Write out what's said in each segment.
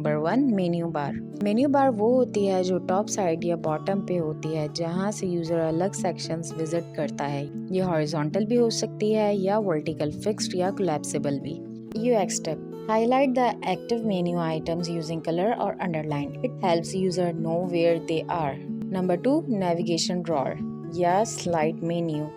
Number 1, menu bar. Menu bar वो होती है जो टॉप साइड या बॉटम पे होती है, जहाँ से यूजर अलग सेक्शंस विजिट करता है। ये हॉरिजॉन्टल भी हो सकती है या वर्टिकल, फिक्स्ड या कोलैप्सिबल भी। UX tip: highlight the active menu items using color or underline. It helps user know where they are. Number 2, navigation drawer या स्लाइड मेन्यू।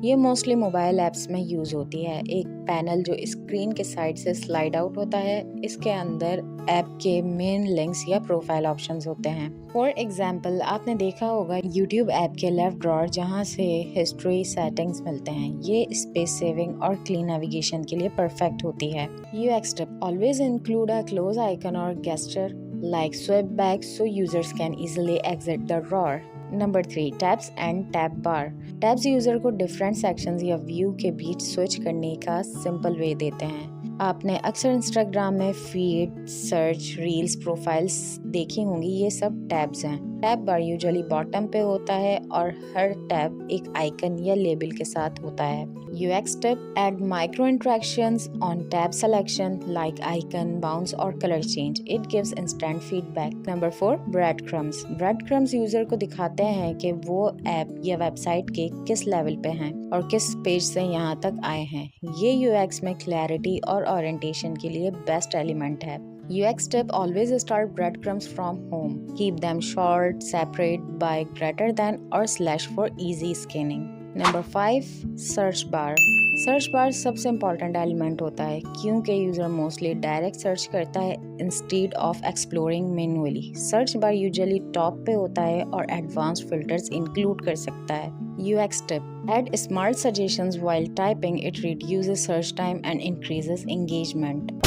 ये मोस्टली मोबाइल ऐप्स में यूज होती है। एक पैनल जो screen के साइड से स्लाइड आउट होता है। इसके अंदर ऐप के मेन लिंक्स या प्रोफाइल ऑप्शंस होते हैं। फॉर एग्जाम्पल, आपने देखा होगा YouTube ऐप के लेफ्ट ड्रॉअर जहाँ से हिस्ट्री, सेटिंग्स मिलते हैं। ये स्पेस सेविंग और क्लीन नेविगेशन के लिए परफेक्ट होती है। UX tip: always include a close icon or gesture like swipe back so users can easily exit the drawer. Number 3, tabs and tab bar. Tabs user को different sections या view के बीच switch करने का simple way देते हैं। आपने अक्सर Instagram में फीड, सर्च, रील्स, प्रोफाइल्स देखी होंगी। ये सब टैब्स हैं। टैब बार यूजुअली बॉटम पे होता है और हर टैब एक आइकन या लेबल के साथ होता है। UX tip: add micro interactions on tab selection like icon, bounce or color change. It gives instant feedback. Number 4, breadcrumbs. Breadcrumbs user को दिखाते हैं कि वो ऐप या वेबसाइट के किस लेवल पे हैं और किस पेज से यहाँ तक आए हैं। ये UX में क्लैरिटी और ओरिएंटेशन के लिए बेस्ट एलिमेंट है। UX tip: always start breadcrumbs from home. Keep them short, separate by greater than or slash for easy scanning. Number 5, search bar. Search bar सबसे इम्पॉर्टेंट एलिमेंट होता है क्योंकि user mostly direct search करता है instead of exploring manually. Search bar usually top पे होता है और एडवांस्ड फिल्टर्स इंक्लूड कर सकता है। UX tip: add smart suggestions while typing. It reduces search time and increases engagement.